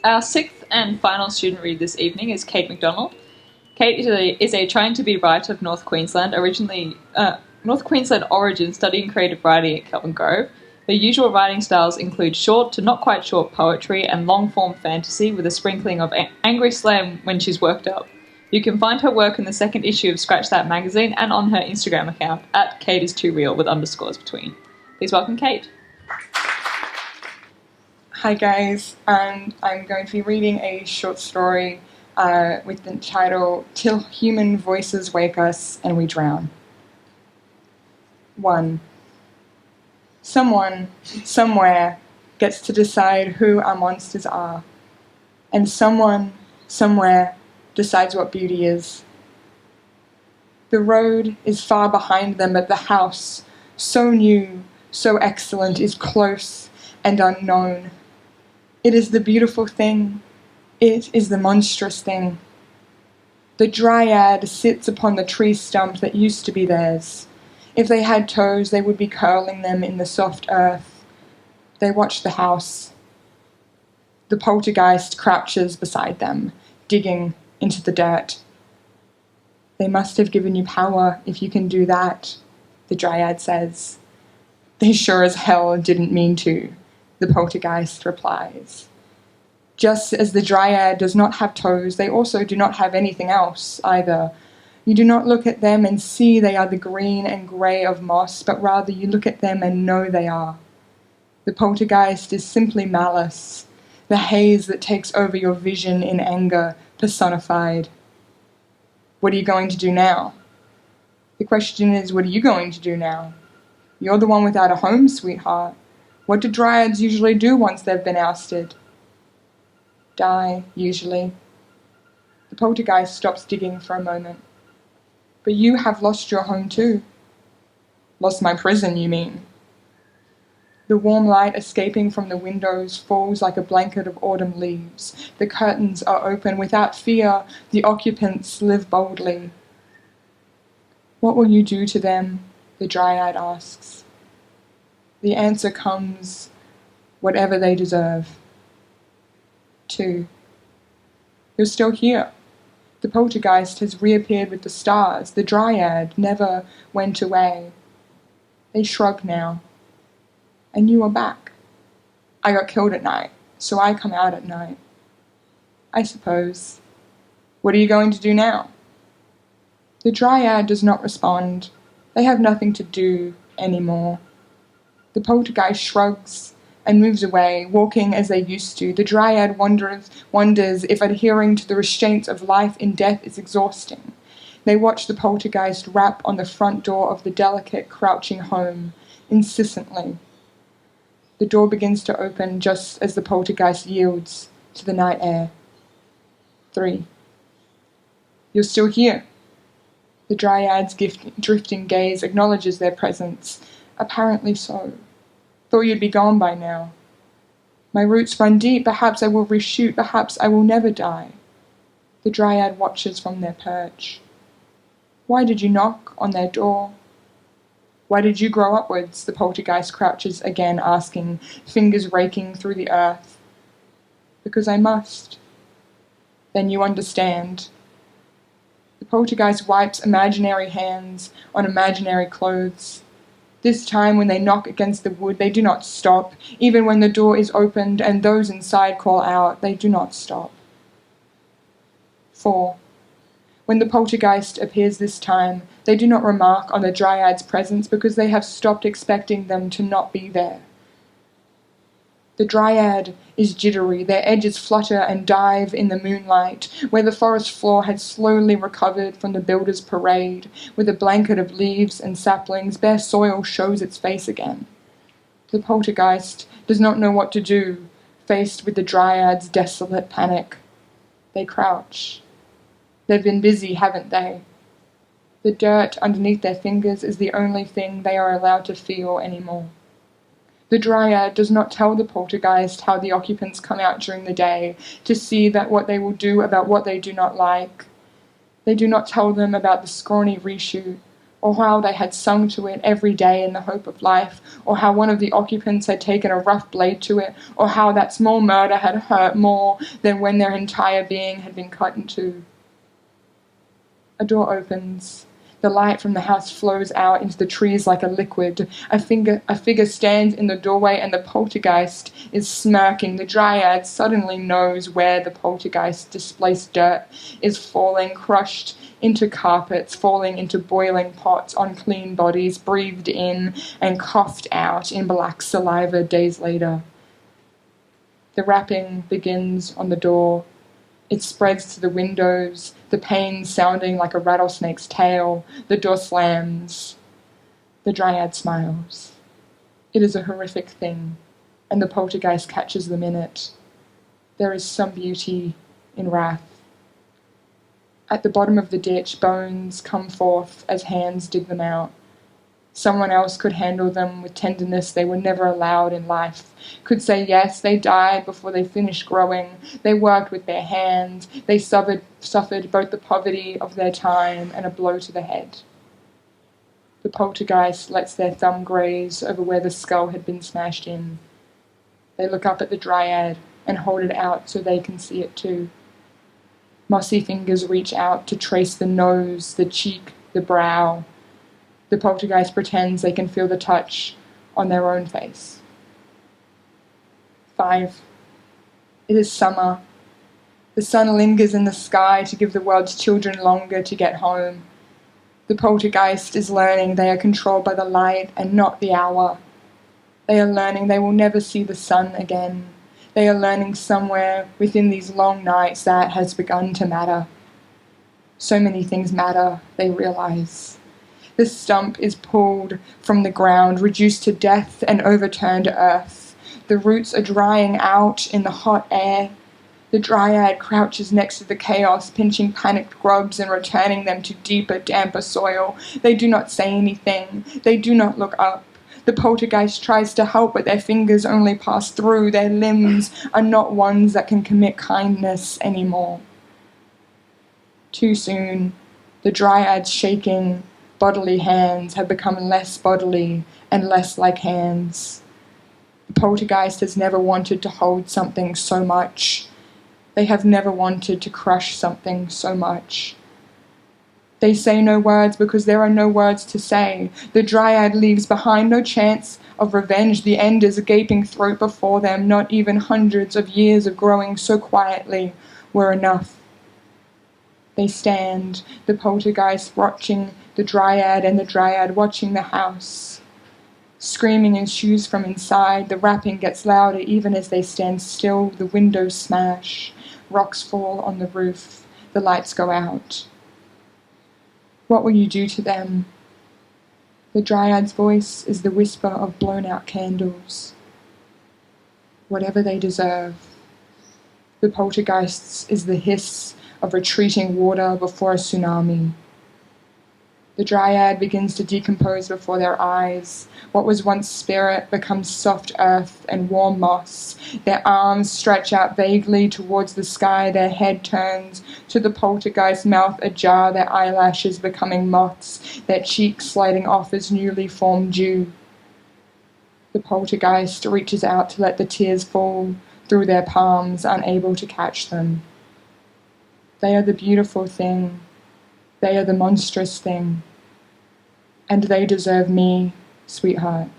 Our sixth and final student read this evening is Kate MacDonald. Kate is a trying-to-be writer of North Queensland origin, studying creative writing at Kelvin Grove. Her usual writing styles include short to not quite short poetry and long-form fantasy with a sprinkling of angry slam when she's worked up. You can find her work in the second issue of Scratch That magazine and on her Instagram account at @KateIsTooReal with underscores between. Please welcome Kate. Hi guys, and I'm going to be reading a short story with the title Till Human Voices Wake Us and We Drown. 1. Someone, somewhere, gets to decide who our monsters are. And someone, somewhere, decides what beauty is. The road is far behind them, but the house, so new, so excellent, is close and unknown. It is the beautiful thing. It is the monstrous thing. The dryad sits upon the tree stump that used to be theirs. If they had toes, they would be curling them in the soft earth. They watch the house. The poltergeist crouches beside them, digging into the dirt. They must have given you power if you can do that, the dryad says. They sure as hell didn't mean to, the poltergeist replies. Just as the dryad does not have toes, they also do not have anything else either. You do not look at them and see they are the green and grey of moss, but rather you look at them and know they are. The poltergeist is simply malice, the haze that takes over your vision in anger, personified. What are you going to do now? The question is, what are you going to do now? You're the one without a home, sweetheart. What do dryads usually do once they've been ousted? Die, usually. The poltergeist stops digging for a moment. But you have lost your home too. Lost my prison, you mean? The warm light escaping from the windows falls like a blanket of autumn leaves. The curtains are open. Without fear, the occupants live boldly. What will you do to them? The dryad asks. The answer comes, whatever they deserve. 2. You're still here. The poltergeist has reappeared with the stars. The dryad never went away. They shrug now. And you are back. I got killed at night, so I come out at night. I suppose. What are you going to do now? The dryad does not respond. They have nothing to do anymore. The poltergeist shrugs and moves away, walking as they used to. The dryad wonders if adhering to the restraints of life in death is exhausting. They watch the poltergeist rap on the front door of the delicate, crouching home, insistently. The door begins to open just as the poltergeist yields to the night air. 3. You're still here. The dryad's drifting gaze acknowledges their presence. Apparently so. Thought you'd be gone by now. My roots run deep. Perhaps I will reshoot. Perhaps I will never die. The dryad watches from their perch. Why did you knock on their door? Why did you grow upwards? The poltergeist crouches again, asking, fingers raking through the earth. Because I must. Then you understand. The poltergeist wipes imaginary hands on imaginary clothes. This time, when they knock against the wood, they do not stop. Even when the door is opened and those inside call out, they do not stop. 4. When the poltergeist appears this time, they do not remark on the dryad's presence because they have stopped expecting them to not be there. The dryad is jittery, their edges flutter and dive in the moonlight, where the forest floor had slowly recovered from the builder's parade. With a blanket of leaves and saplings, bare soil shows its face again. The poltergeist does not know what to do, faced with the dryad's desolate panic. They crouch. They've been busy, haven't they? The dirt underneath their fingers is the only thing they are allowed to feel anymore. The dryad does not tell the poltergeist how the occupants come out during the day to see that what they will do about what they do not like. They do not tell them about the scrawny reshoot or how they had sung to it every day in the hope of life, or how one of the occupants had taken a rough blade to it, or how that small murder had hurt more than when their entire being had been cut in two. A door opens. The light from the house flows out into the trees like a liquid. A figure stands in the doorway, and the poltergeist is smirking. The dryad suddenly knows where the poltergeist displaced dirt is falling, crushed into carpets, falling into boiling pots on clean bodies, breathed in and coughed out in black saliva days later. The rapping begins on the door. It spreads to the windows, the panes sounding like a rattlesnake's tail. The door slams. The dryad smiles. It is a horrific thing, and the poltergeist catches them in it. There is some beauty in wrath. At the bottom of the ditch, bones come forth as hands dig them out. Someone else could handle them with tenderness they were never allowed in life, could say yes, they died before they finished growing, they worked with their hands, they suffered both the poverty of their time and a blow to the head. The poltergeist lets their thumb graze over where the skull had been smashed in. They look up at the dryad and hold it out so they can see it too. Mossy fingers reach out to trace the nose, the cheek, the brow. The poltergeist pretends they can feel the touch on their own face. 5. It is summer. The sun lingers in the sky to give the world's children longer to get home. The poltergeist is learning they are controlled by the light and not the hour. They are learning they will never see the sun again. They are learning somewhere within these long nights that has begun to matter. So many things matter, they realize. The stump is pulled from the ground, reduced to death and overturned earth. The roots are drying out in the hot air. The dryad crouches next to the chaos, pinching panicked grubs and returning them to deeper, damper soil. They do not say anything. They do not look up. The poltergeist tries to help, but their fingers only pass through. Their limbs are not ones that can commit kindness anymore. Too soon, the dryad's shaking, bodily hands have become less bodily and less like hands. The poltergeist has never wanted to hold something so much. They have never wanted to crush something so much. They say no words because there are no words to say. The dryad leaves behind no chance of revenge. The end is a gaping throat before them. Not even hundreds of years of growing so quietly were enough. They stand, the poltergeist watching the dryad and the dryad watching the house. Screaming ensues from inside. The rapping gets louder even as they stand still. The windows smash. Rocks fall on the roof. The lights go out. What will you do to them? The dryad's voice is the whisper of blown-out candles. Whatever they deserve. The poltergeist's is the hiss of retreating water before a tsunami. The dryad begins to decompose before their eyes. What was once spirit becomes soft earth and warm moss. Their arms stretch out vaguely towards the sky. Their head turns to the poltergeist's mouth ajar, their eyelashes becoming moths, their cheeks sliding off as newly formed dew. The poltergeist reaches out to let the tears fall through their palms, unable to catch them. They are the beautiful thing. They are the monstrous thing. And they deserve me, sweetheart.